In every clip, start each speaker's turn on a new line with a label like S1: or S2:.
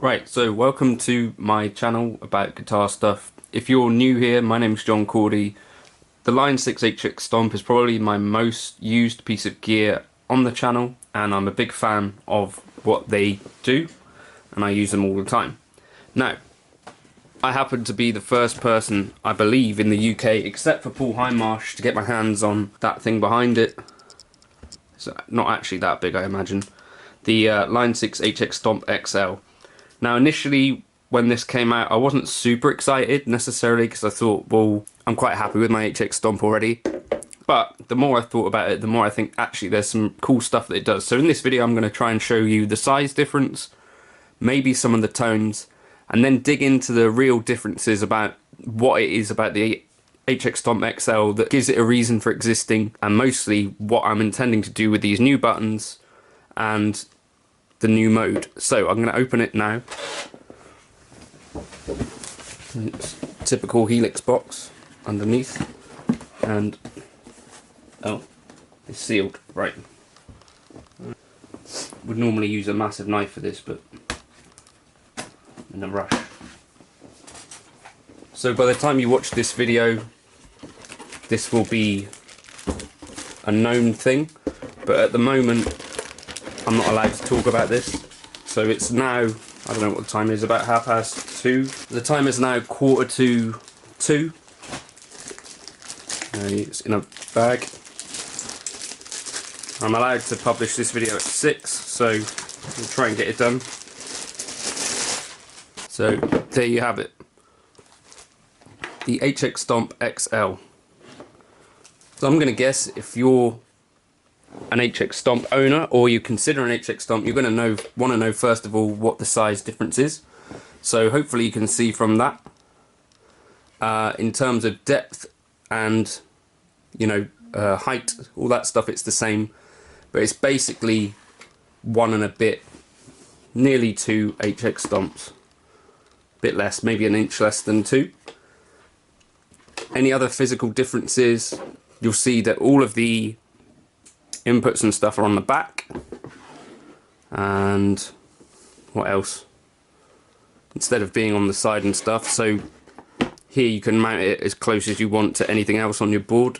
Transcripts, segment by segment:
S1: Right, so welcome to my channel about guitar stuff. If you're new here, my name's Cordy. The Line 6 HX Stomp is probably my most used piece of gear on the channel, and I'm a big fan of what they do, and I use them all the time. Now, I happen to be the first person, I believe, in the UK, except for Paul Hindmarsh, to get my hands on that thing behind it. It's not actually that big, I imagine. The Line 6 HX Stomp XL. Now initially when this came out I wasn't super excited necessarily because I thought, well, I'm quite happy with my HX Stomp already. But the more I thought about it, the more I think actually there's some cool stuff that it does. So in this video I'm going to try and show you the size difference, maybe some of the tones, and then dig into the real differences about what it is about the HX Stomp XL that gives it a reason for existing, and mostly what I'm intending to do with these new buttons and the new mode. So I'm going to open it now. It's typical Helix box underneath, and oh, it's sealed. Right. Would normally use a massive knife for this, but I'm in a rush. So by the time you watch this video, this will be a known thing, but at the moment I'm not allowed to talk about this. So it's now, I don't know what the time is, about 2:30. The time is now 1:45. It's in a bag. I'm allowed to publish this video at 6, so we'll try and get it done. So there you have it. The HX Stomp XL. So I'm going to guess if you're an HX Stomp owner, or you consider an HX Stomp, you're going to want to know first of all what the size difference is. So hopefully you can see from that, in terms of depth and height, all that stuff, it's the same, but it's basically one and a bit, nearly 2 HX Stomps, a bit less, maybe an inch less than 2. Any other physical differences, you'll see that all of the inputs and stuff are on the back, and what else, instead of being on the side and stuff. So here you can mount it as close as you want to anything else on your board,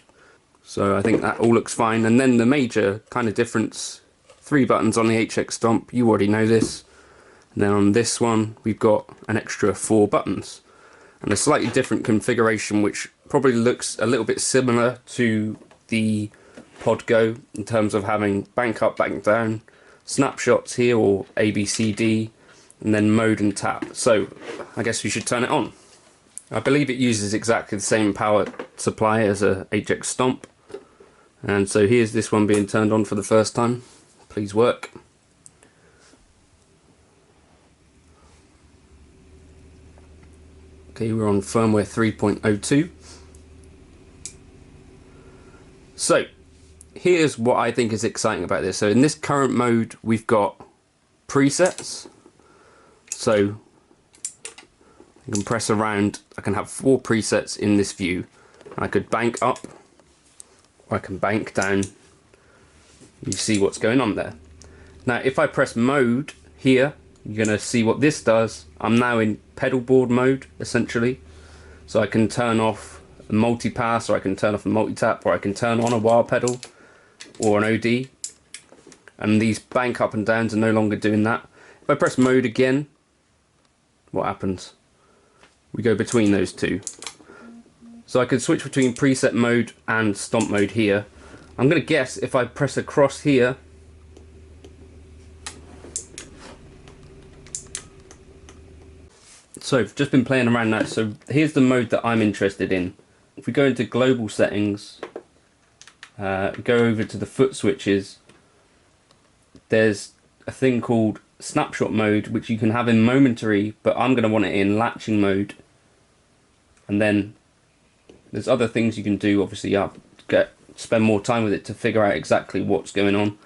S1: so I think that all looks fine. And then the major kind of difference, 3 buttons on the HX Stomp, you already know this, and then on this one we've got an extra 4 buttons and a slightly different configuration which probably looks a little bit similar to the Pod Go in terms of having bank up, bank down, snapshots here, or A, B, C, D, and then mode and tap. So I guess we should turn it on. I believe it uses exactly the same power supply as a HX Stomp, and so here's this one being turned on for the first time. Please work. Okay, we're on firmware 3.02. So here's what I think is exciting about this. So in this current mode we've got presets. So I can press around, I can have 4 presets in this view. I could bank up, or I can bank down. You see what's going on there. Now if I press mode here, you're going to see what this does. I'm now in pedalboard mode essentially. So I can turn off a multi-pass, or I can turn off a multi-tap, or I can turn on a wah pedal or an OD, and these bank up and downs are no longer doing that. If I press mode again, what happens? We go between those two. So I can switch between preset mode and stomp mode here. I'm going to guess if I press across here, so I've just been playing around now. So here's the mode that I'm interested in. If we go into global settings, go over to the foot switches, there's a thing called Snapshot Mode, which you can have in momentary, but I'm going to want it in latching mode. And then there's other things you can do. Obviously you have to spend more time with it to figure out exactly what's going on.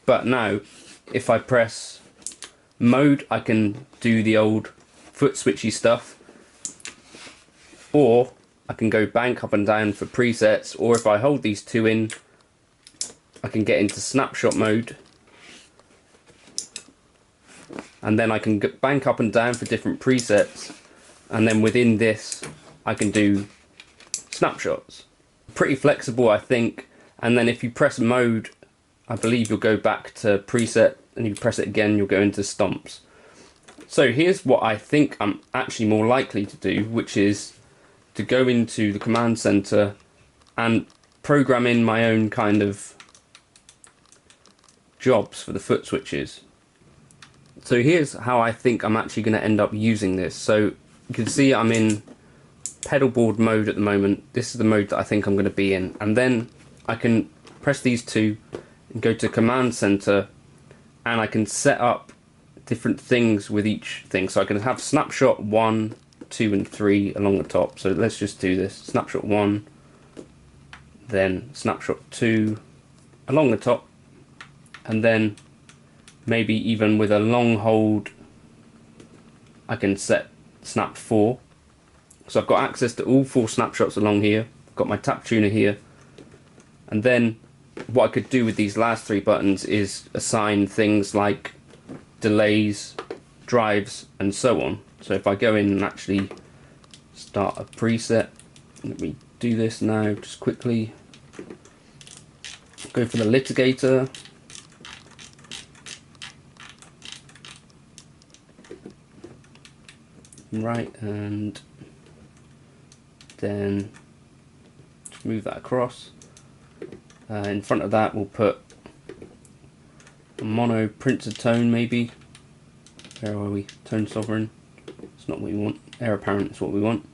S1: But now if I press mode, I can do the old foot switchy stuff, or I can go bank up and down for presets, or if I hold these 2 in, I can get into snapshot mode, and then I can bank up and down for different presets, and then within this I can do snapshots. Pretty flexible, I think. And then if you press mode, I believe you'll go back to preset, and you press it again, you'll go into stomps. So here's what I think I'm actually more likely to do, which is to go into the command center and program in my own kind of jobs for the foot switches. So here's how I think I'm actually going to end up using this. So you can see I'm in Pedalboard mode at the moment. This is the mode that I think I'm going to be in, and then I can press these two and go to command center, and I can set up different things with each thing. So I can have snapshot 1, 2 and 3 along the top. So let's just do this. Snapshot 1, then snapshot 2 along the top, and then maybe even with a long hold I can set snap 4. So I've got access to all 4 snapshots along here. I've got my tap tuner here, and then what I could do with these last 3 buttons is assign things like delays, drives and so on. So if I go in and actually start a preset, let me do this now just quickly. Go for the litigator. Right, and then just move that across. In front of that we'll put a mono printed tone, maybe. Where are we? Tone sovereign. It's not what we want. Air apparent is what we want.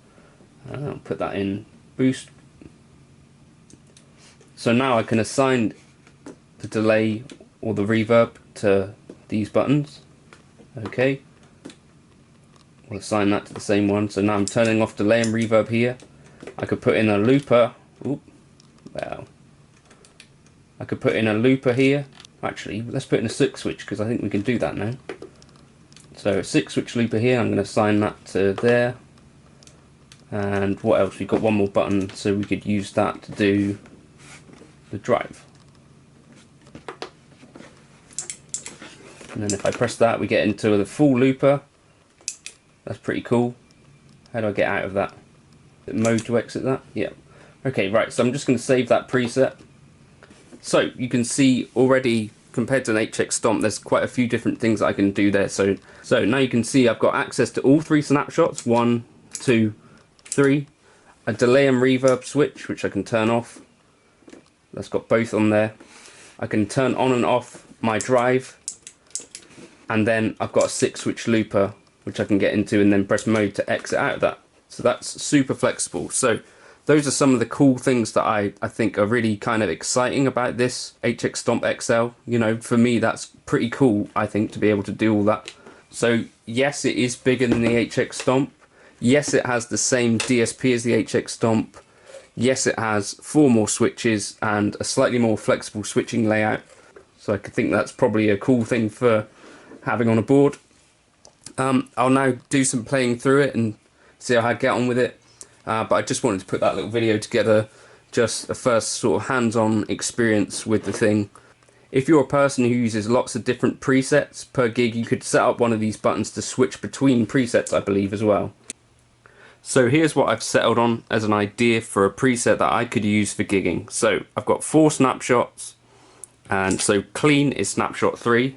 S1: I'll put that in boost. So now I can assign the delay or the reverb to these buttons. Okay. We'll assign that to the same one. So now I'm turning off delay and reverb here. I could put in a looper. Oop. Wow. I could put in a looper here. Actually, let's put in a 6 switch, because I think we can do that now. So a 6 switch looper here, I'm going to assign that to there. And what else? We've got one more button, so we could use that to do the drive. And then if I press that, we get into the full looper. That's pretty cool. How do I get out of that? Mode to exit that? Yeah. Okay, right, so I'm just going to save that preset. So you can see already, compared to an HX Stomp, there's quite a few different things that I can do there. So now you can see I've got access to all 3 snapshots, 1, 2, 3. A delay and reverb switch, which I can turn off. That's got both on there. I can turn on and off my drive. And then I've got a 6 switch looper, which I can get into and then press mode to exit out of that. So that's super flexible. So those are some of the cool things that I think are really kind of exciting about this HX Stomp XL. You know, for me that's pretty cool, I think, to be able to do all that. So yes, it is bigger than the HX Stomp. Yes, it has the same DSP as the HX Stomp. Yes, it has 4 more switches and a slightly more flexible switching layout. So I think that's probably a cool thing for having on a board. I'll now do some playing through it and see how I get on with it. But I just wanted to put that little video together, just a first sort of hands-on experience with the thing. If you're a person who uses lots of different presets per gig, you could set up one of these buttons to switch between presets, I believe, as well. So here's what I've settled on as an idea for a preset that I could use for gigging. So I've got 4 snapshots, and so clean is snapshot 3.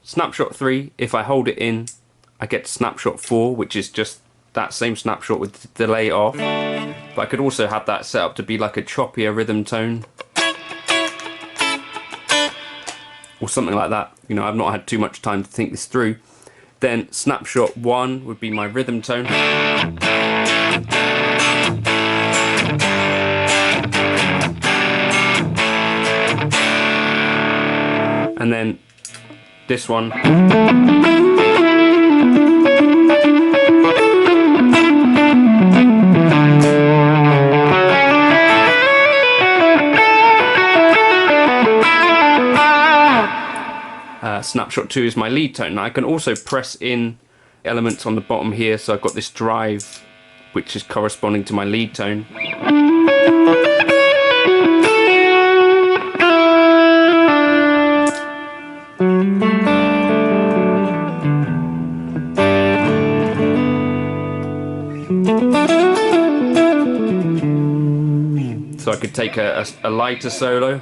S1: Snapshot 3, if I hold it in, I get to snapshot 4, which is just that same snapshot with the delay off. But I could also have that set up to be like a choppier rhythm tone, or something like that. You know, I've not had too much time to think this through. Then snapshot 1 would be my rhythm tone. And then this one. Snapshot 2 is my lead tone. Now I can also press in elements on the bottom here, so I've got this drive which is corresponding to my lead tone. So I could take a lighter solo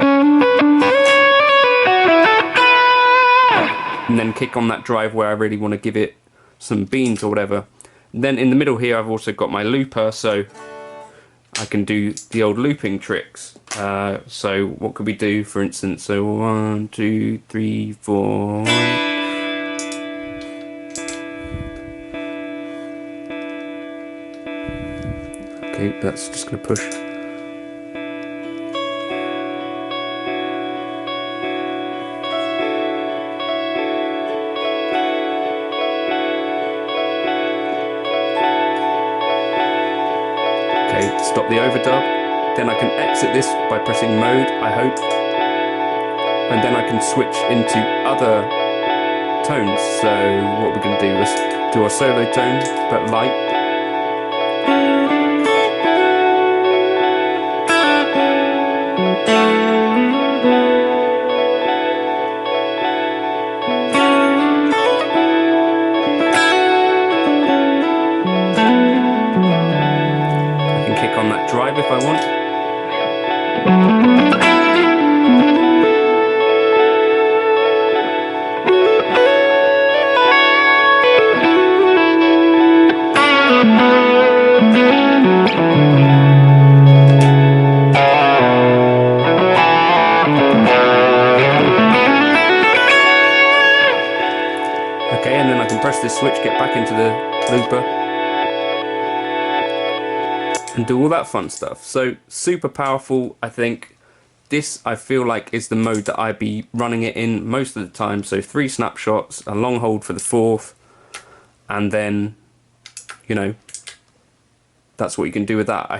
S1: and then kick on that drive where I really want to give it some beans or whatever. And then in the middle here I've also got my looper, so I can do the old looping tricks. So what could we do, for instance? So 1, 2, 3, 4. Okay, that's just going to push. Okay, stop the overdub. Then I can exit this by pressing mode, I hope. And then I can switch into other tones. So what we're going to do is do our solo tone, but light. On that drive if I want. Okay, and then I can press this switch, get back into the looper, and do all that fun stuff. So super powerful. I think this, I feel like, is the mode that I'd be running it in most of the time. So 3 snapshots, a long hold for the 4th, and then, you know, that's what you can do with that.